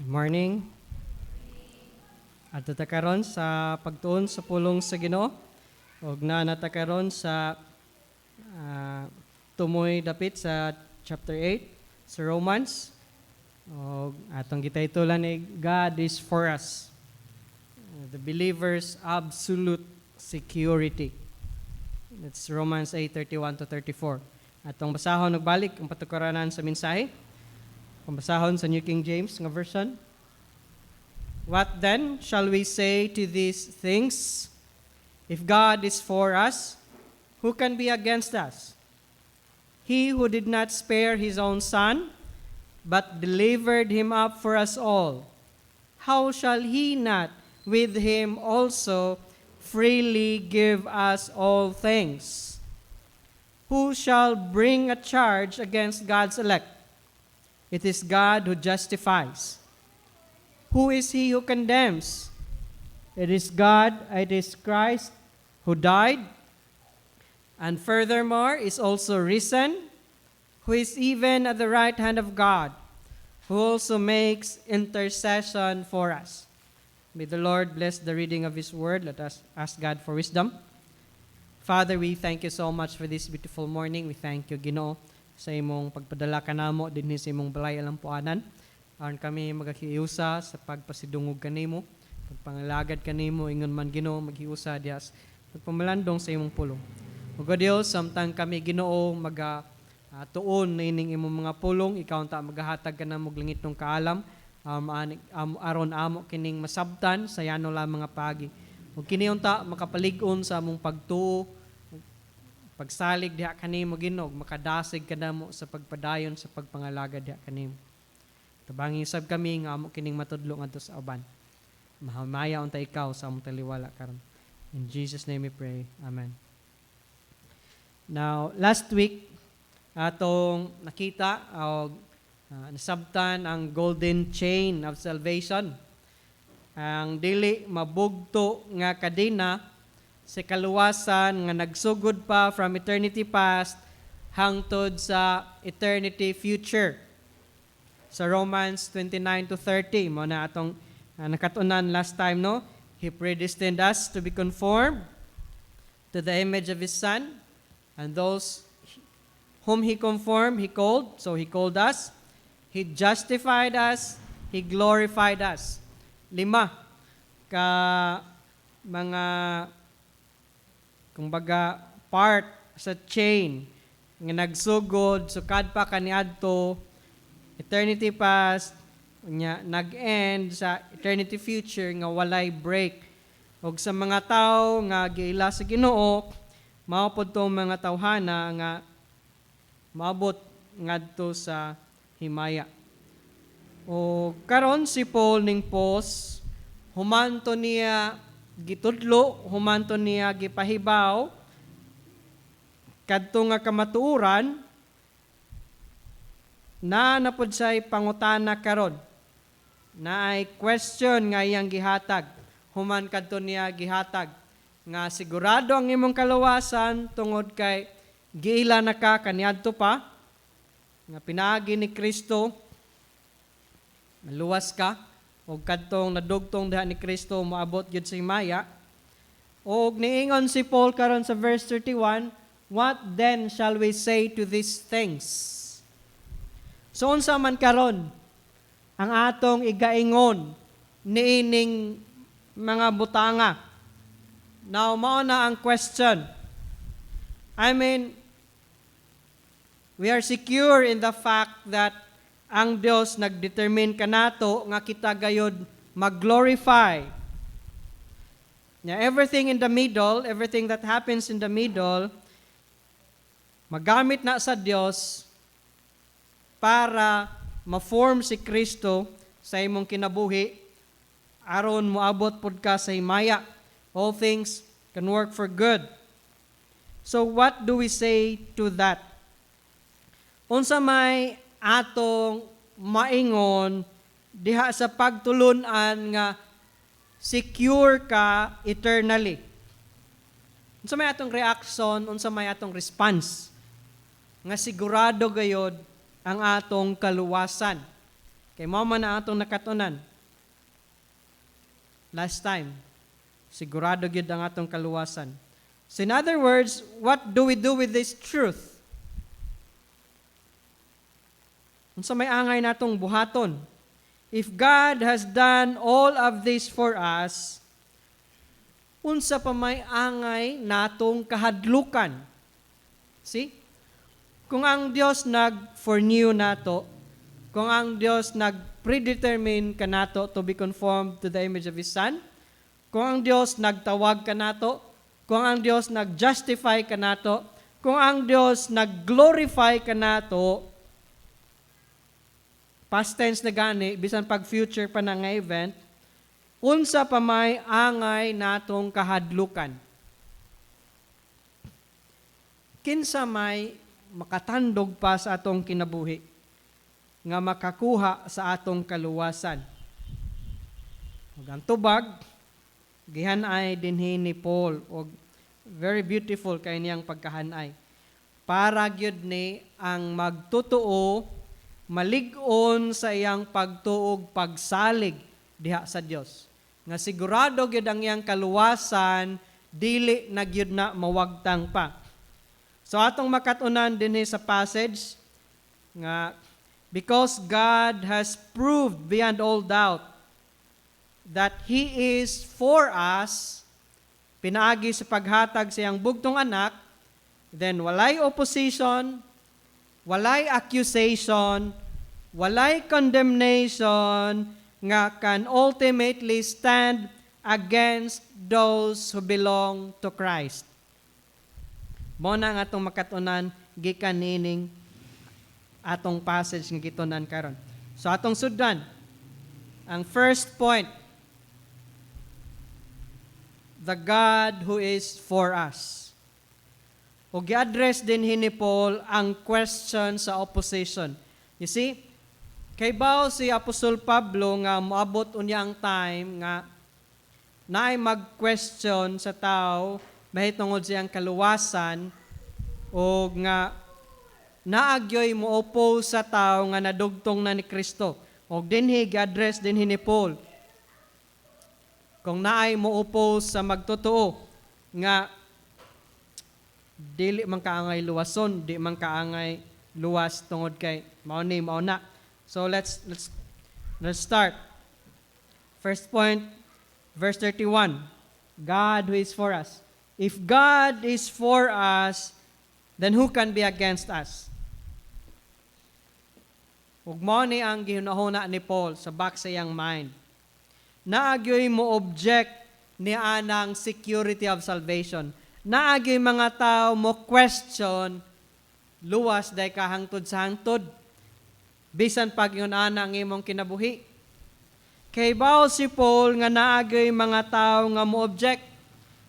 Good morning. At karon sa pagtuon sa pulong sa Ginoo ug na natakaron sa tumoy dapit sa chapter 8 sa Romans. Og atong gitaytulan ni God is for us. The believer's absolute security. That's Romans 8:31 to 34. Atong basahon og balik ang patukaranan sa mensahe. Ang basahon sa New King James nga version. What then shall we say to these things? If God is for us, who can be against us? He who did not spare his own son, but delivered him up for us all, how shall he not with him also freely give us all things? Who shall bring a charge against God's elect? It is God who justifies. Who is he who condemns? It is God, it is Christ who died, and furthermore is also risen, who is even at the right hand of God, who also makes intercession for us. May the Lord bless the reading of His word. Let us ask God for wisdom. Father, we thank you so much for this beautiful morning. We thank you, Ginoo, sa imong pagpadala kanamo dinhi sa imong balay alampuanan. Aron kami magahiusa sa pagpasidungog kanimo, pagpangalagad kanimo, ingon man Ginoo maghiusa dias pagpamalandong sa imong pulong. Ug Dios, samtang kami Ginoo tuon ining imong mga pulong, ikaw ta magahatag kanamo og langitong kaalam, aron amo kining masabtan sa yano la mga pagi. Ug kini unta makapalig-on sa among pagtuo, pagsalig diha kanimo Ginoo, makadasig kanamo sa pagpadayon sa pagpangalagad diha kanimo. Tabangin sab kami nga amo kining matudlo ngadto sa uban. Mahamaya unta ikaw sa among taliwala karon. In Jesus name we pray. Amen. Now, last week atong nakita og nasabtan ang golden chain of salvation. Ang dili mabugto nga kadena sa kaluwasan nga nagsugod pa from eternity past hangtod sa eternity future. Sa Romans 29 to 30, mo na atong nakatunan last time, no? He predestined us to be conformed to the image of His Son, and those whom He conformed, He called. So He called us. He justified us. He glorified us. 5 ka mga kumbaga part sa chain nga nagsugod sukad pa kaniadto eternity past nya nag-end sa eternity future nga walay break. Og sa mga tawo nga giila sa Ginoo, mao pod tong mga tawhana nga maabot ngadto sa himaya. O karon si Paul ning pos humanto niya gitudlo, humanto niya gipahibaw kadto nga kamatuoran na napod sa'y pangutana karon. Na ay question nga iyang gihatag. Human kadto niya gihatag. Nga sigurado ang imong kaluwasan tungod kay giila na ka kaniadto pa. Nga pinaagi ni Kristo. Maluwas ka. O kadtong nadugtong diha ni Kristo moabot gyud sa himaya. O niingon si Paul karon sa verse 31, what then shall we say to these things? So unsa man karon ang atong igaingon niining mga butanga. Now mao na ang question. I mean, we are secure in the fact that ang Dios nagdetermine kanato nga kita gayud mag-glorify. Now, everything in the middle, everything that happens in the middle, magamit na sa Dios para ma-form si Kristo sa imong kinabuhi aron moabot pod ka sa himaya. All things can work for good. So what do we say to that? Unsa may atong maingon diha sa pagtulunan nga secure ka eternally? Unsa may atong reaction, unsa may atong response nga sigurado gayod ang atong kaluwasan. Kay mao man na atong nakatunan. Last time, sigurado gyud ang atong kaluwasan. So in other words, what do we do with this truth? Unsa may angay natong buhaton? If God has done all of this for us, unsa pa may angay natong kahadlukan? See? Kung ang Dios nag-foreknew nato, kung ang Dios nag-predetermine kanato to be conformed to the image of His Son, kung ang Dios nagtawag kanato, kung ang Dios nag-justify kanato, kung ang Dios nag-glorify kanato, past tense na gani, bisan pag future pa na nga event, unsa pa may angay natong kahadlukan. Kinsa may makatandog pa sa atong kinabuhi nga makakuha sa atong kaluwasan. Ug ang tubag gihanay dinhi ni Paul og very beautiful kay niyang pagkahanay. Para gyud ni ang magtotoo malig-on sa iyang pagtuog pagsalig diha sa Dios. Nga sigurado gyud ang iyang kaluwasan dili na gyud na mawagtang pa. So atong makatunan dinhi sa passage nga because God has proved beyond all doubt that He is for us, pinaagi sa paghatag sa iyang bugtong anak, then walay opposition, walay accusation, walay condemnation nga can ultimately stand against those who belong to Christ. Mo na nga atong makatunan gikan nining atong passage nga gitunan karon. So atong suddan ang first point, the God who is for us. O gi-address din ni Paul ang question sa opposition. You see, kay bao si Apostol Pablo nga moabot unya ang time nga naay mag-question sa tao mahitungod siyang kaluwasan o nga naagyoy mo oppose sa tao nga nadugtong na ni Kristo. O dinhi gi-address dinhi ni Paul. Kung naay mo oppose sa magtotoo nga dili man kaangay luwason, di man kaangay luwas tungod kay mao na. So let's start. First point, verse 31. God who is for us. If God is for us, then who can be against us? Ug mao ni ang gihunahuna ni Paul sa back sa iyang mind. Naagyoy mo object ni anang security of salvation. Naagyoy mga tao mo question luwas day ka hangtod sa hangtod. Bisan pag yun ana ang imong kinabuhi. Kay bao si Paul nga naagyoy mga tao nga mo object.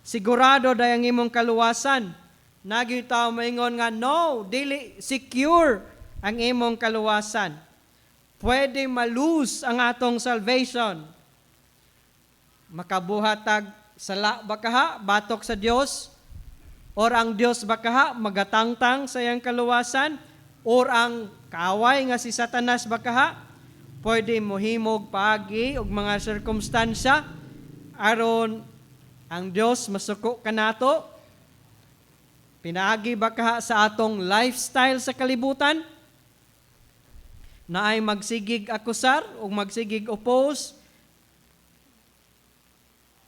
Sigurado day ang imong kaluwasan. Naagyoy tao maingon nga no, dili secure ang imong kaluwasan. Pwede malose ang atong salvation. Makabuhatag sala bakaha, batok sa Dios, or ang Dios bakaha, magatangtang sa iyang kaluwasan, or ang kaaway nga si Satanas bakaha, pwede mohimog paagi og mga sirkumstansya, aron ang Dios masuko kanato, pinaagi bakaha sa atong lifestyle sa kalibutan, na ay magsigig akusar o magsigig oppose,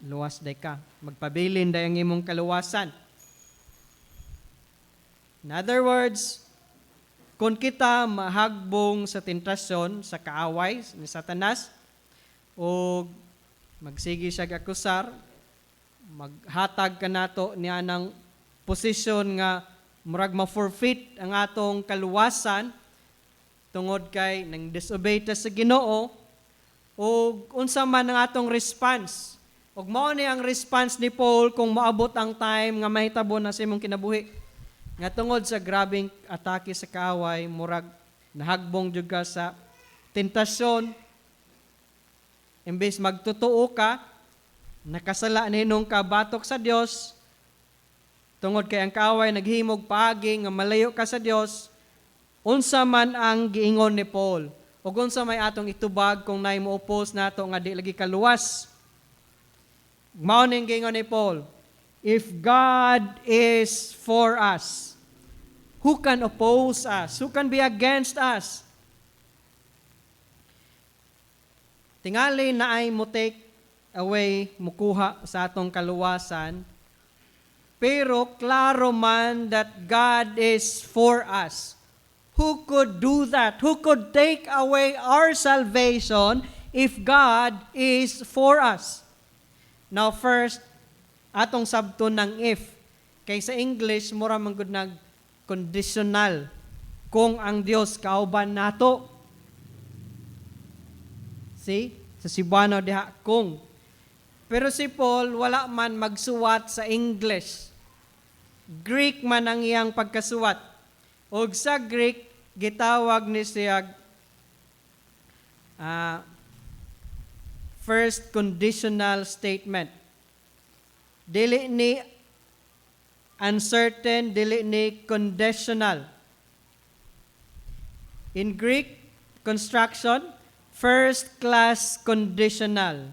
luwas day ka. Magpabilin day ang imong kaluwasan. In other words, kung kita mahagbong sa tentasyon, sa kaaway ni Satanas, o magsigi siya akusar, maghatag ka nato niya ng posisyon nga murag ma-forfeit ang atong kaluwasan, tungod kay nang disobey ta sa Ginoo, o unsa man ang atong response. Ug mao ni ang response ni Paul kung maabot ang time nga mahitabo na sa imong kinabuhi. Nga tungod sa grabing atake sa kaaway, murag nahagbong jud ka sa tentasyon. Imbes magtotoo ka, nakasala ninong ka batok sa Dios, tungod kay ang kaaway naghimog paagi nga malayo ka sa Dios. Unsa man ang giingon ni Paul, ug unsa may atong itubag kung naay mo oppose nato nga di lagi kaluwas. Mao ning gingon ni Paul, if God is for us, who can oppose us? Who can be against us? Tingali na ay mo take away, mukuha sa atong kaluwasan, pero klaro man that God is for us. Who could do that? Who could take away our salvation if God is for us? Now first, atong sabton ng if. Kay sa English, mura man gud nag conditional. Kung ang Dios kauban nato. See? Sa Cebuano diha, kung. Pero si Paul, wala man magsuwat sa English. Greek man ang iyang pagkasuwat. O sa Greek, gitawag ni siya first conditional statement. Dili ni uncertain, dili ni conditional. In Greek construction, first class conditional.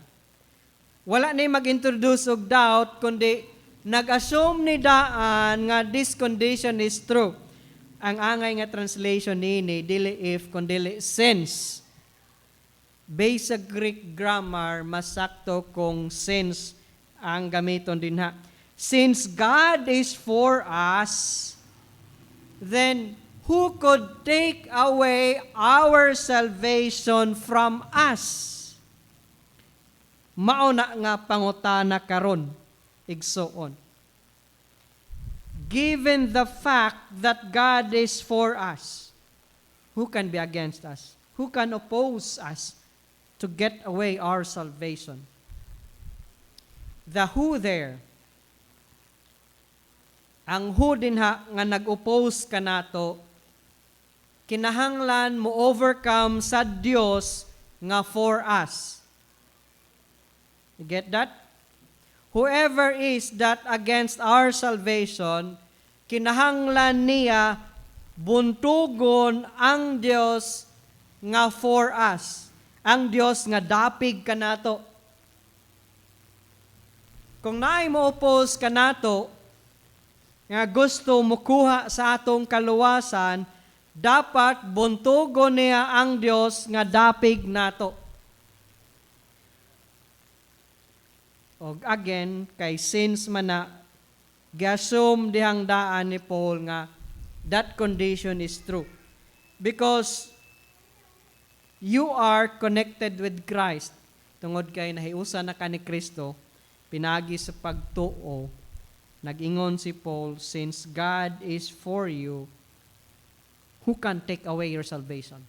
Wala ni mag-introduce og doubt, kundi nag-assume ni daan nga this condition is true. Ang angay nga translation nini, dili if, kundi since. Based sa Greek grammar, masakto kung since ang gamiton din ha. Since God is for us, then who could take away our salvation from us? Mauna nga pangutana karon, igsoon. Given the fact that God is for us, who can be against us? Who can oppose us to get away our salvation? The who there, ang who din ha nga nag-oppose ka nato, kinahanglan mo overcome sa Dios nga for us. You get that? Whoever is that against our salvation, kinahanglan niya buntugon ang Dios nga for us. Ang Dios nga dapig kanato. Kung naay mo oppose kanato, nga gusto mukuha sa atong kaluwasan, dapat buntugon niya ang Dios nga dapig nato. Og again, kay since man na gasum dihang daan ni Paul nga that condition is true. Because you are connected with Christ. Tungod kay nahiusa na ka ni Kristo, pinagi sa pagtuo, nag-ingon si Paul, since God is for you, who can take away your salvation?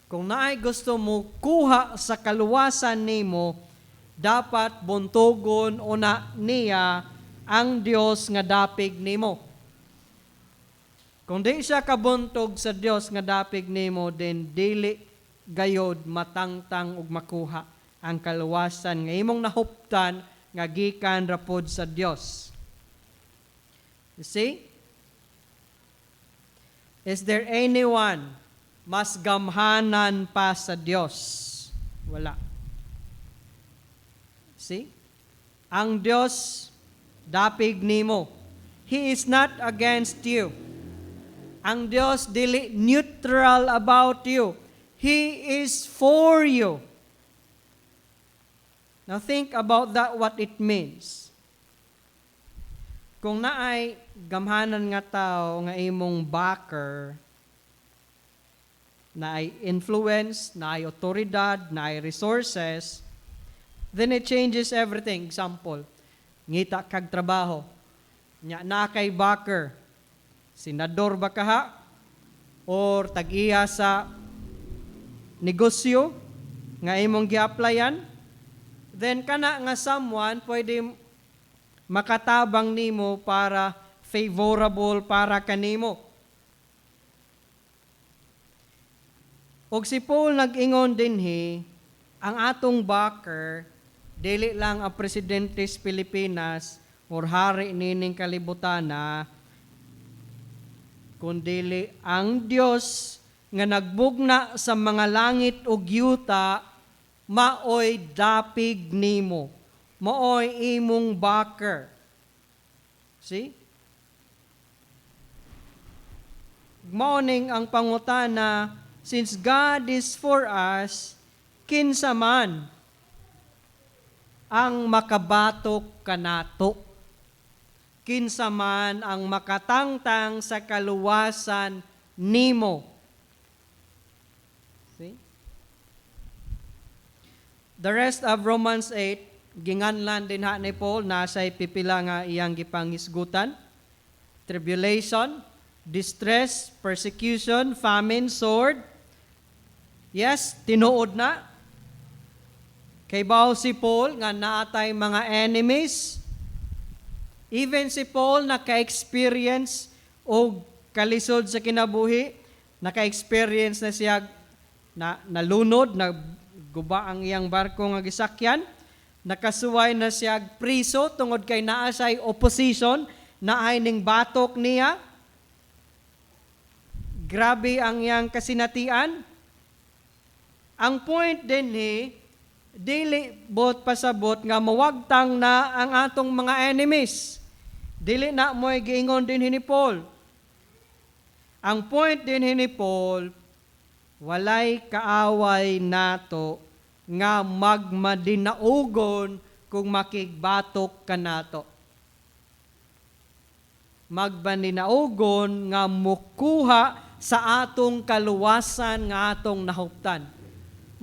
Kung naay gusto mo kuha sa kaluwasan nimo, dapat buntugon una niya ang Dios nga dapig nimo. Kung di siya kabuntog sa Dios nga dapig nimo, then dili gayod matangtang ug makuha ang kaluwasan nga imong nahuptan nga gikan ra pod sa Dios. You see? Is there anyone mas gamhanan pa sa Dios? Wala. See? Ang Dios dapig nimo. He is not against you. Ang Dios dili neutral about you. He is for you. Now think about that, what it means. Kung naay gamhanan nga tao nga imong backer, naay influence, naay otoridad, naay resources, then it changes everything. Example, ngita kag trabaho. Nya na kay backer, senador ba kaha? Or tag-iya sa negosyo nga imong gi-applyan? Then kana nga someone pwede makatabang nimo para favorable para kanimo. Og si Paul nag-ingon dinhi, ang atong backer dili lang ang presidente sa Pilipinas or hari nining kalibutan na, kundi ang Dios nga nagbugna sa mga langit ug yuta, maoy dapig nimo, maoy imong backer. See? Morning ang pangutana, since God is for us, kinsa man ang makabatok kanato? Kinsa man ang makatangtang sa kaluwasan nimo? See? The rest of Romans 8, ginganlan din ha ni Paul, nasa'y pipila nga iyang gipangisgutan. Tribulation, distress, persecution, famine, sword. Yes, tinuod na. Kay bao si Paul nga naatay mga enemies. Even si Paul naka-experience o kalisod sa kinabuhi, naka-experience na siya na nalunod, naguba ang iyang barko nga gisakyan, nakasuway na siya priso tungod kay naa siya'y opposition, naay ning batok niya. Grabe ang iyang kasinatian. Ang point din dili bot pasabot nga mawagtang na ang atong mga enemies. Dili na mo'y giingon din ni Paul. Ang point din ni Paul, walay kaaway nato nga magmadinaugon kung makigbatok ka nato. Magmadinaugon nga mukuha sa atong kaluwasan nga atong nahuptan.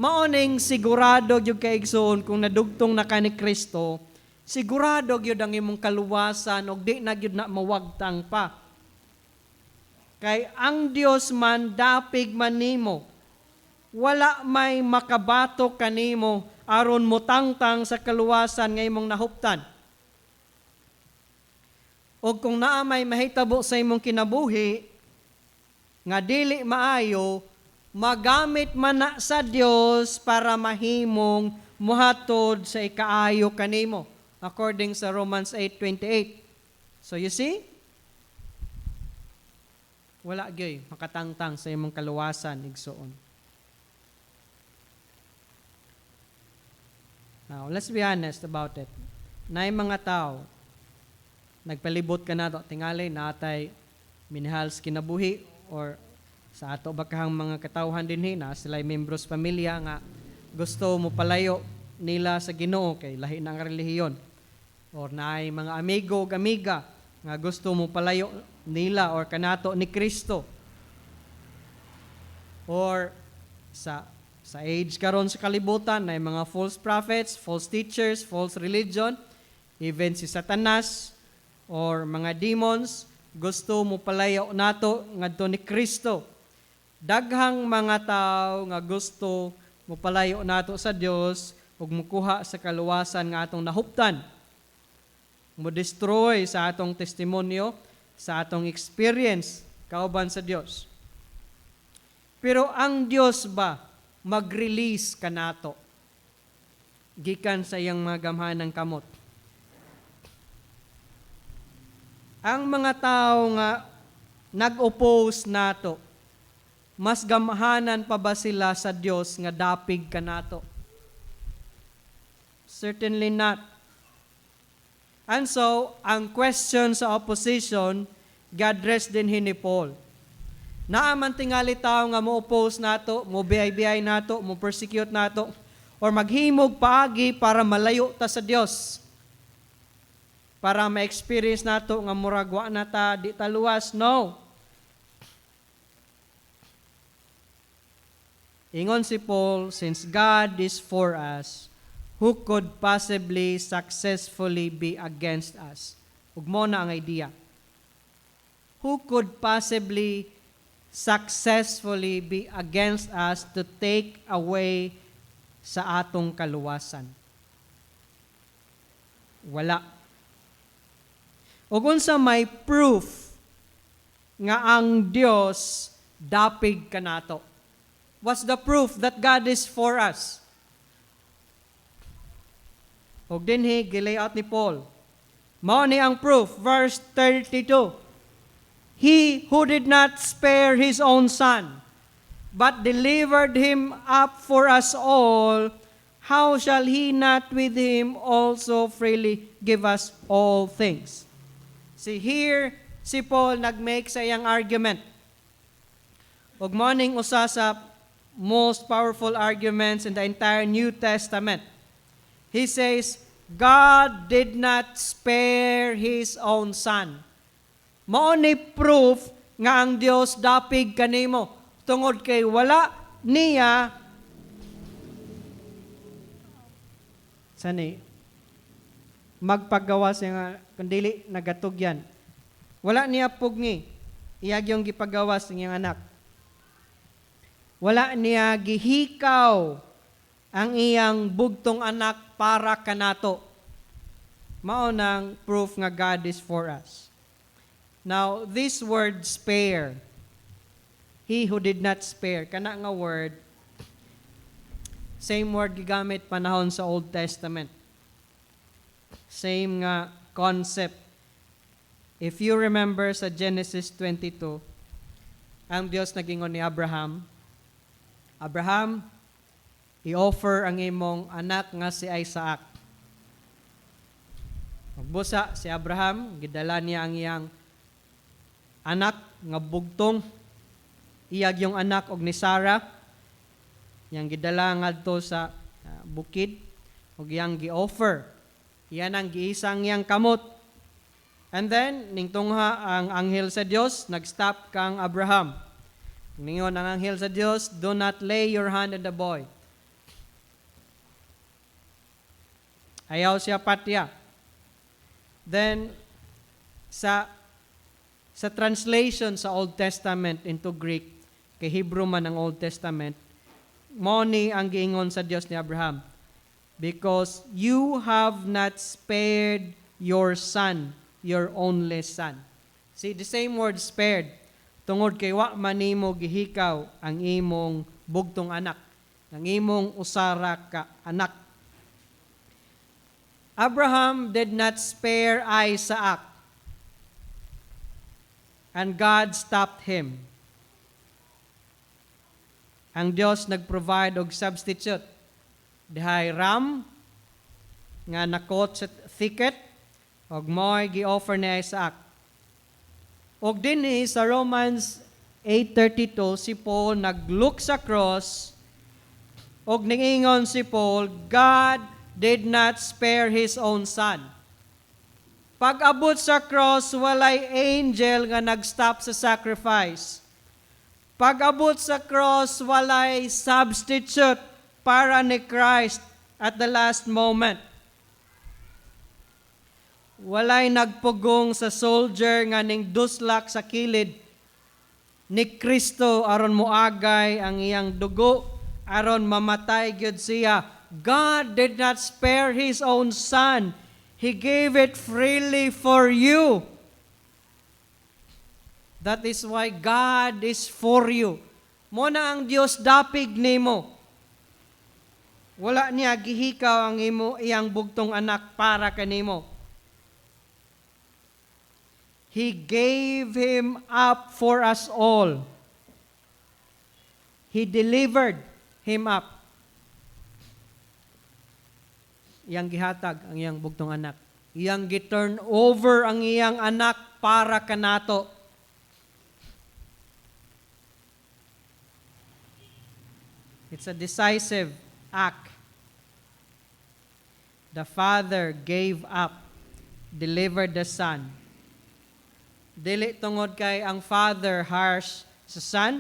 Maoning sigurado gyud kay igsoon kung nadugtong na ka ni Kristo, sigurado gyud ang imong kaluwasan og di na gyud na mawagtang pa. Kay ang Dios man dapig man nimo, wala may makabatok kanimo aron motangtang sa kaluwasan nga imong nahuptan. O kung naa may mahitabo sa imong kinabuhi nga dili maayo, magamit man na sa Dios para mahimong muhatod sa ikaayo kanimo, according sa Romans 8:28. So you see, wala gyud makatangtang sa imong kaluwasan igsoon. Now, let's be honest about it. Naay mga tao nagpalibot ka nato tingali natay minahal sa kinabuhi or sa ato bakahang mga katawhan dinhi na sila'y membros pamilya nga gusto mo palayo nila sa Ginoo kay lahi ng relihiyon. Or naay mga amigo ug amiga nga gusto mo palayo nila or kanato ni Kristo. Or sa age karon sa kalibutan naay mga false prophets, false teachers, false religion, even si Satanas or mga demons gusto mo palayo nato ngadto ni Kristo. Daghang mga tao nga gusto mo palayo nato sa Dios ug mukuha sa kaluwasan nga atong nahuptan. Mo destroy sa atong testimonyo, sa atong experience kauban sa Dios. Pero ang Dios ba mag-release kanato gikan sa iyang mga gamhanang kamot? Ang mga tao nga nag-oppose nato, mas gamhanan pa ba sila sa Dios nga dapig kanato? Certainly not. And so, ang question sa opposition, ga-address din ni Paul. Naaman tingali tao nga mo-oppose nato, mo-biyay-biyay nato, mo-persecute nato, or maghimog paagi para malayo ta sa Dios. Para ma-experience nato nga muragwa na ta, di ta luwas. No. Ingon si Paul, since God is for us, who could possibly successfully be against us? Ug mo na ang idea. Who could possibly successfully be against us to take away sa atong kaluwasan? Wala. Ug unsa may proof nga ang Dios dapig kanato? What's the proof that God is for us? Og dinhi gilayout ni Paul. Mao ni ang proof, verse 32. He who did not spare his own son, but delivered him up for us all, how shall he not with him also freely give us all things? See, here, si Paul nag-make sa iyang argument. Ug mao ning usa sa most powerful arguments in the entire New Testament. He says, God did not spare His own Son. Mao ni proof nga ang Dios dapig kanimo tungod kay wala niya sani magpagawa siya nga kundili nagatugyan. Wala niya pugni iyag yung gipagawas ng iyang anak. Wala niya gihikaw ang iyang bugtong anak para kanato. Mao nang proof nga God is for us. Now, this word spare, he who did not spare, kana nga word, same word gigamit panahon sa Old Testament. Same nga concept. If you remember sa Genesis 22, ang Dios nagingon ni Abraham, Abraham, i-offer ang imong anak nga si Isaac. Magbusa si Abraham, gidala niya ang iyang anak nga bugtong, iyag yung anak og ni Sarah, yang gidala ngadto sa bukid, og yang gi-offer. Iyan ang giisang yang kamot. And then, ningtungha ang anghel sa Dios, nag-stop kang Abraham. Ningon ang anghel sa Dios, do not lay your hand on the boy. Ayaw siya patya. Then, sa translation sa Old Testament into Greek, kay Hebrew man ang Old Testament, mo ni ang giingon sa Dios ni Abraham, because you have not spared your son, your only son. See, the same word spared, tungod kay wa man nimo gihikaw ang imong bugtong anak, ang imong usara ka anak. Abraham did not spare Isaac, and God stopped him. Ang Dios nag-provide og substitute. Dihay ram nga nakot sa thicket og mo'y gi-offer ni Isaac. Og dinhi sa Romans 8:32 si Paul naglook sa cross og ningingon si Paul, God did not spare His own Son. Pag-abot sa cross, walay angel nga nag-stop sa sacrifice. Pag-abot sa cross, walay substitute para ni Christ at the last moment. Walay nagpugong sa soldier nga ning duslak sa kilid ni Kristo aron moagay ang iyang dugo, aron mamatay gyud siya. God did not spare His own Son. He gave it freely for you. That is why God is for you. Mo na ang Dios dapig nimo. Wala niya gihikaw ang imo iyang bugtong anak para kanimo. He gave Him up for us all. He delivered Him up. Iyang gihatag ang iyang bugtong anak. Iyang gi-turn over ang iyang anak para kanato. It's a decisive act. The Father gave up, delivered the Son. Dili tungod kay ang Father harsh sa Son,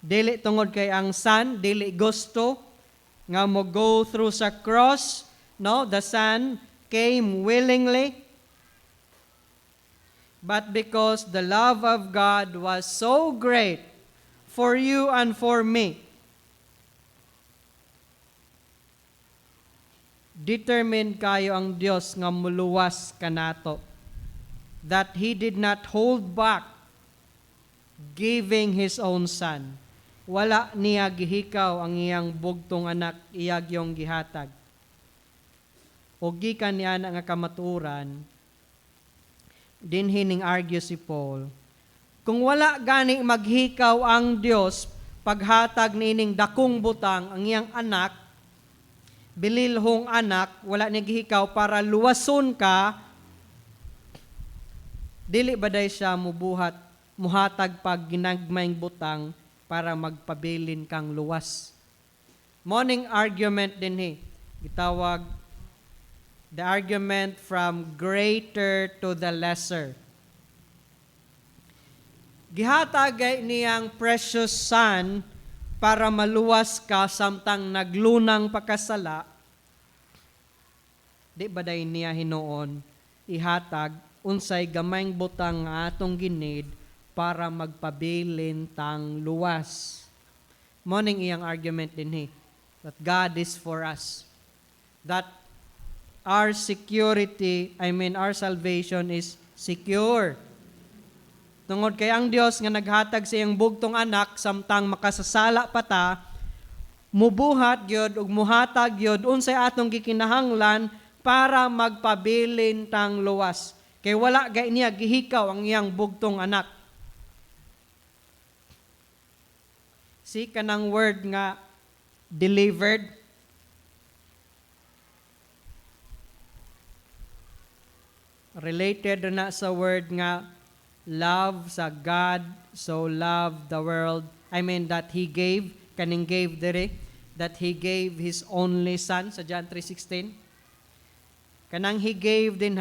dili tungod kay ang Son dili gusto nga mo go through sa cross. No, the Son came willingly. But because the love of God was so great for you and for me, determined kayo ang Dios nga muluwas kanato, that He did not hold back giving His own Son. Wala niya gihikaw ang iyang bugtong anak, iyag yung gihatag. O gikan niya nga kamaturan, dinhi ning argue si Paul, kung wala gani maghikaw ang Dios paghatag niining dakong butang ang iyang anak, bililhong anak, wala ni gihikaw para luwason ka, dili baday siya muhatag pag ginagmayng butang para magpabilin kang luwas. Morning argument din gitawag the argument from greater to the lesser. Gihatag niyang precious son para maluwas ka samtang naglunang pakasala. Di ba day niya hinoon ihatag unsay gamayng butang nga atong ginid para magpabilin tang luwas. Morning iyang argument din that God is for us. That our our salvation is secure. Tungod kay ang Dios nga naghatag sa iyang bugtong anak samtang makasasala pa ta, mubuhat gyud ug muhatag gyud unsay atong gikinahanglan para magpabilin tang luwas. Kay wala gay niya gihikaw ang iyang bugtong anak. Si kanang word nga delivered, related na sa word nga love, sa God so loved the world. That He gave, kaning gave dire, that He gave His only Son sa John 3:16. Kanang He gave din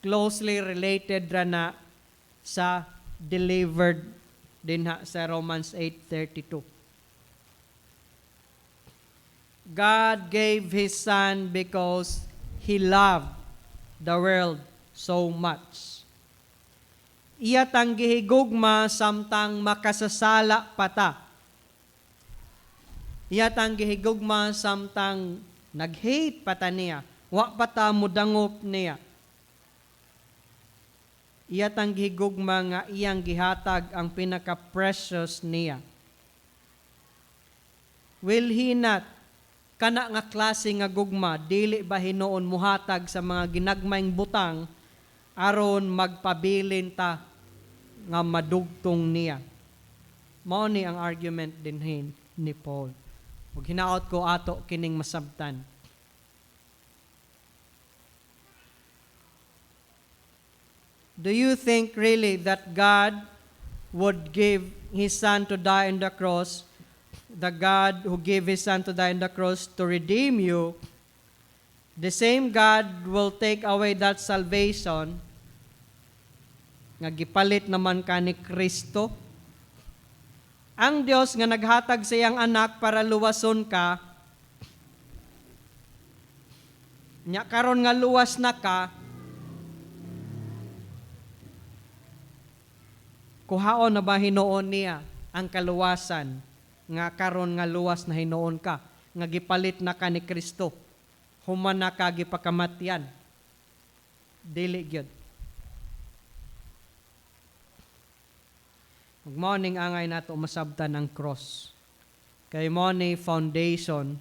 closely related na sa delivered din sa Romans 8:32. God gave His Son because He loved the world so much. Iya tang gihigugma samtang makasasala pata. Iya tang gihigugma samtang nag-hate pata niya. Wa pata mudangop niya. Iya tang gihigugma nga iyang gihatag ang pinaka-precious niya. Will He not, kana nga klase nga gugma, dili ba hinoon muhatag sa mga ginagmayng butang aron magpabilin ta nga madugtong niya. Mao ni ang argument din ni Paul. Ug hinaot ko ato kining masabtan. Do you think really that God would give His Son to die on the cross, the God who gave His Son to die on the cross to redeem you, the same God will take away that salvation nga gipalit naman ka ni Kristo? Ang Dios nga naghatag sa iyang anak para luwason ka, nya karon nga luwas na ka, kuhaon na ba hinoon niya ang kaluwasan nga karon nga luwas na hinoon ka, nga gipalit na ka ni Kristo, human na ka gipakamatyan? Dili gyud. Ug mao ning angay nato masabtan ang cross. Kay mao ni foundation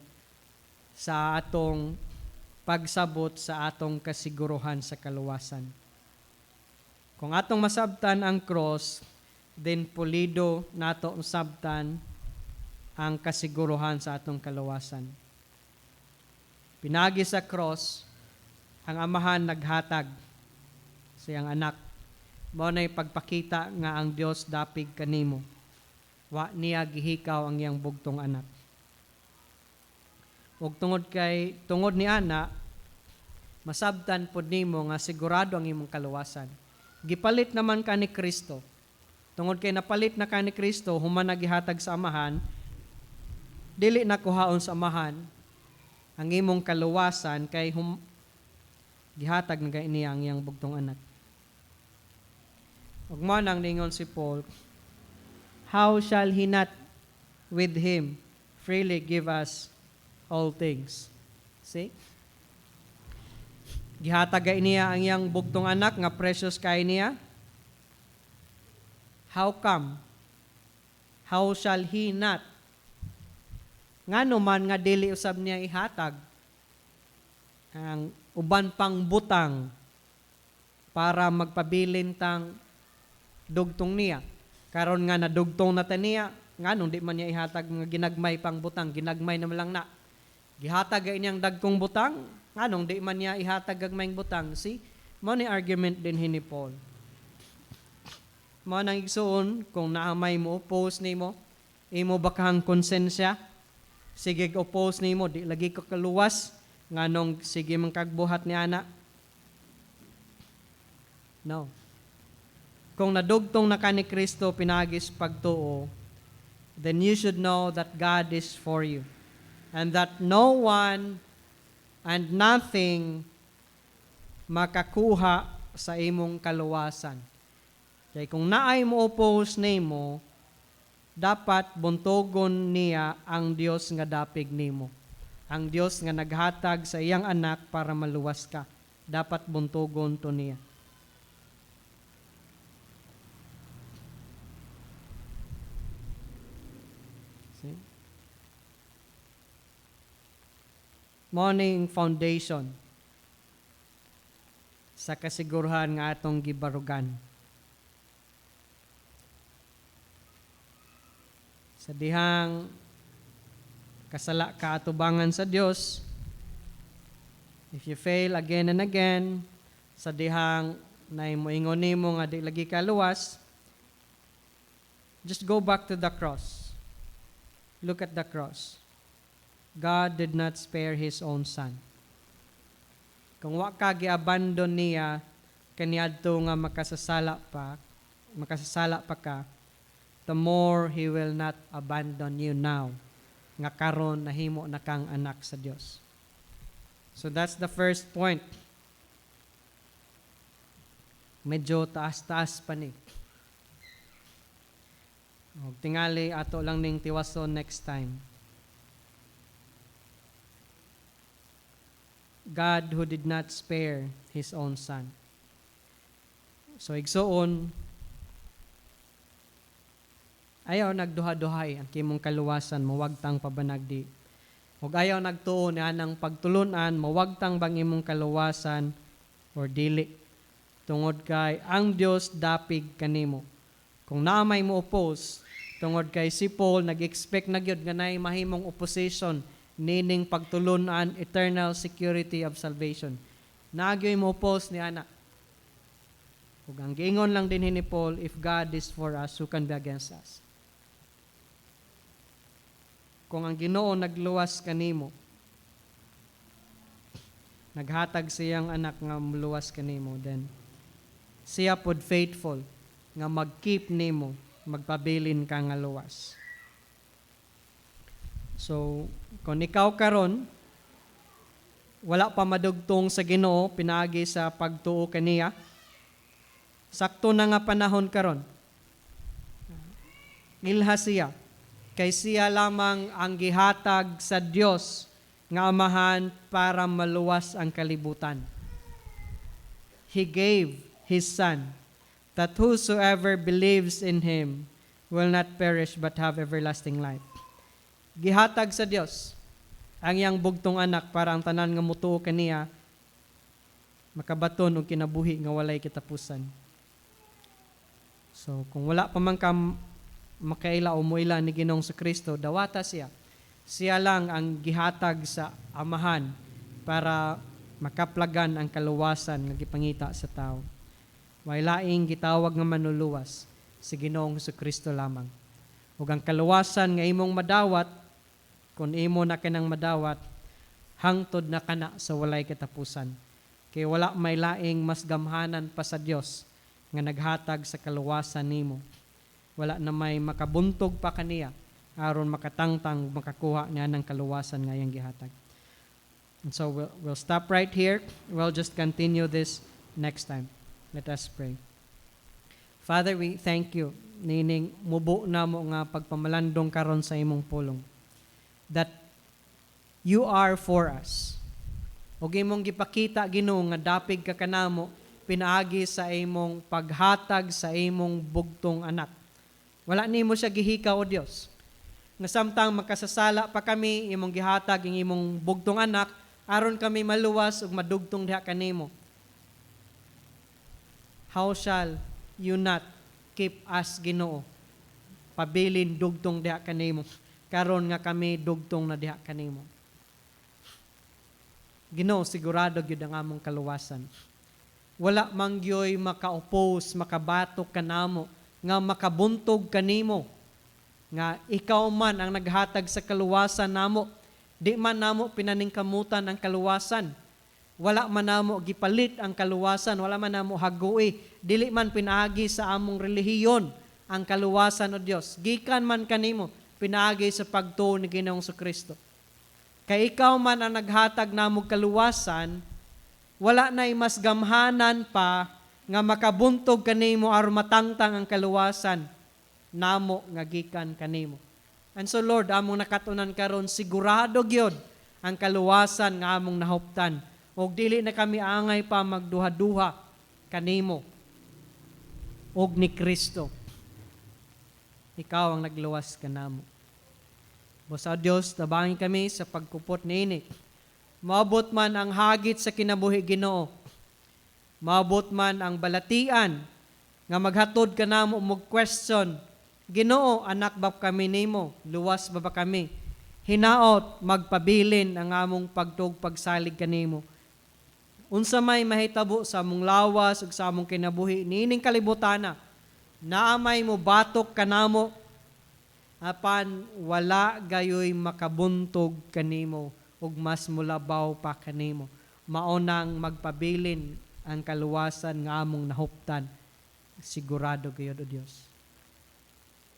sa atong pagsabot sa atong kasiguruhan sa kaluwasan. Kung atong masabtan ang cross, then pulido nato masabtan ang kasiguruhan sa atong kaluwasan. Pinagi sa cross, ang amahan naghatag sa iyang anak. Mao nay pagpakita nga ang Dios dapig kanimo. Wa niya gihikaw ang iyang bugtong anak. Ug tungod ni ana, masabtan pod nimo nga sigurado ang imong kaluwasan. Gipalit naman ka ni Kristo. Tungod kay napalit na ka ni Kristo, human nagihatag sa amahan, dili na kuhaon sa amahan ang imong kaluwasan kay gihatag na niya ang iyang bugtong anak. Ug mao nang ningon si Paul, how shall He not with Him freely give us all things? See? Gihatag niya ang iyang bugtong anak nga precious kay niya. How come? How shall He not? Ngano man nga dili usab niya ihatag ang uban pang butang para magpabilin tang dugtong niya. Karon nga nadugtong na ta niya, nganong di man niya ihatag mga ginagmay pang butang, ginagmay na lang na. Gihatag inyang dagkong butang, nganong di man niya ihatag gagmayng butang. See, mo ni argument din ni Paul. Mo nang igsuon kung naamay mo oppose nimo, imo bakang konsensya, sige oppose nimo, di lagi ka kaluwas, nganong sige man kagbuhat ni ana. No. Kung nadugtong na ka ni Kristo pinagis pagtuo, then you should know that God is for you. And that no one and nothing makakuha sa imong kaluwasan. Kaya kung naay mo oppose nimo, dapat buntogon niya ang Dios nga dapig nimo. Ang Dios nga naghatag sa iyang anak para maluwas ka. Dapat buntogon to niya. Morning foundation sa kasiguruhan nga atong gibarugan. Sa dihang kasala ka atubangan sa Dios, if you fail again and again, sa dihang naimoingon nimo nga di lagi ka luwas, just go back to the cross. Look at the cross. God did not spare His own Son. Kung wa ka gi-abandon niya, kaniadto nga makasasala pa ka, the more He will not abandon you now, nga karon nahimo na kang anak sa Dios. So that's the first point. Medyo taas-taas pa ni. Tingali ato lang ning tiwason next time. God who did not spare His own Son. So igsoon, ayaw nagduha-duhay ang kimong kaluwasan, mawagtang pabanagdi. Ug ayaw nagtuo na ng pagtulunan, mawagtang bang imong kaluwasan or dili. Tungod kay ang Dios dapig kanimo. Kung naamay mo oppose, tungod kay si Paul nag-expect na gyud nga nay mahimong opposition nining pagtulunan, eternal security of salvation. Nagyoy mo oppose ni ana. Ug ang giingon lang din ni Paul, if God is for us, who can be against us? Kung ang Ginoo nagluwas kanimo, naghatag siyang anak nga muluwas kanimo, then siya pod faithful nga mag-keep nimo, magpabilin ka nga luwas. So, kung ikaw karon wala pa madugtong sa Ginoo pinaagi sa pagtuo kaniya, sakto na nga panahon karon. Ilha siya, kay siya lamang ang gihatag sa Dios nga Amahan para maluwas ang kalibutan. He gave His Son, that whosoever believes in Him will not perish but have everlasting life. Gihatag sa Dios ang iyang bugtong anak para ang tanan nga mutuo kaniya makabaton og kinabuhi nga walay katapusan. So kung wala pa man ka makaila o muila ni Ginoong sa Kristo, dawata siya. Siya lang ang gihatag sa Amahan para makaplagan ang kaluwasan nga gipangita sa tao. Way laing gitawag nga manuluwas si Ginoong sa Kristo lamang. Ug ang kaluwasan nga imong madawat, kung imo na kanang madawat, hangtod na kana sa walay katapusan. Kay wala may laing mas gamhanan pa sa Dios nga naghatag sa kaluwasan nimo. Wala na may makabuntog pa kaniya aron makatangtang makakuha niya ng kaluwasan nga iyang gihatag. And so we'll stop right here. We'll just continue this next time. Let us pray. Father, we thank you nining mubo na mo nga pagpamalandong karon sa imong pulong, that you are for us. Og imong gipakita Ginoo nga dapig ka kanamo pinaagi sa imong paghatag sa imong bugtong anak. Wala nimo siya gihikaw o Dios. Na samtang makasasala pa kami, imong gihatag ang imong bugtong anak aron kami maluwas ug madugtong diha kanimo. How shall you not keep us, Ginoo? pabilin dugtong diha kanimo. Karon nga kami dugtong na diha kanimo. Ginoo, sigurado gyud ang among kaluwasan. Wala mangyoy maka-oppose, makabatok kanamo, nga makabuntog kanimo, nga ikaw man ang naghatag sa kaluwasan namo. Di man namo pinaningkamutan ang kaluwasan. Wala man namo gipalit ang kaluwasan, wala man namo hagui, dili man pinaagi sa among relihiyon ang kaluwasan o Dios. Gikan man kanimo pinaagi sa pagtuo ni Ginoong Kristo. Kay ikaw man ang naghatag namo kaluwasan, wala na'y mas gamhanan pa nga makabuntog kanimo aron matangtang ang kaluwasan namo nga gikan kanimo. And so Lord, among nakatunan karon sigurado gyud ang kaluwasan nga among nahuptan. Og dili na kami angay pa magduha-duha kanimo og ni Kristo. Ikaw ang nagluwas kanamo. Bosa Dios, tabangin kami sa pagkupot niini. Maabot man ang hagit sa kinabuhi Ginoo. Maabot man ang balatian nga maghatod kanamo og question. Ginoo, anak ba kami nimo? Luwas ba kami? Hinaot magpabilin ang among pagtug pagsalig kanimo. Unsa may mahitabo sa among lawas ug sa among kinabuhi niining kalibutana, naamay mo batok kanamo apan wala gayoy makabuntog kanimo ug mas mulabaw pa kanimo. Maunang magpabilin ang kaluwasan nga among nahuptan. Sigurado gayud o Dios.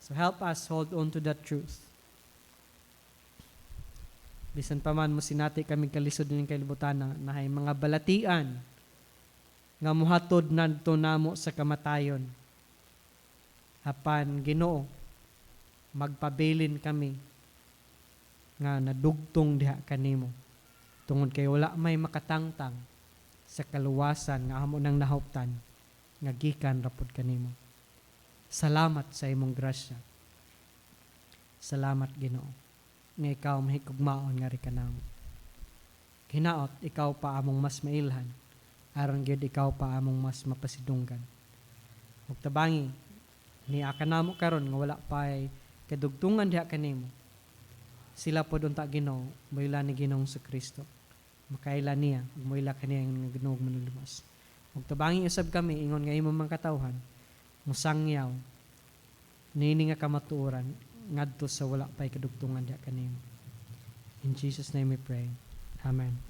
So help us hold on to that truth. Bisan pa man mo sinati kami kalisod ng kalibutan na hay mga balatian nga muhatod nadto namo sa kamatayon. Apan Ginoo, magpabilin kami nga nadugtong diha kanimo. Tungod kay wala may makatangtang sa kaluwasan nga amo nang nahuptan nga gikan rapod kanimo. Salamat sa imong grasya. Salamat Ginoo nga ikaw mahikugmaon nga ri kanamo. Hinaot ikaw pa among mas mailhan, aron gyud ikaw pa among mas mapasidunggan. Ug tabangi ni kanamo karon nga wala pay kadugtungan diha kanimo. Sila pod unta Ginoo, moila ni Ginoong Kristo. Makaila niya, ug moila kaniya nga Ginoo manulumas. Ug tabangi usab kami ingon nga imong mga katawhan musangyaw niini nga kamatuoran ngadto sa wala pay kadugtungan diha kanimo. In Jesus' name we pray. Amen.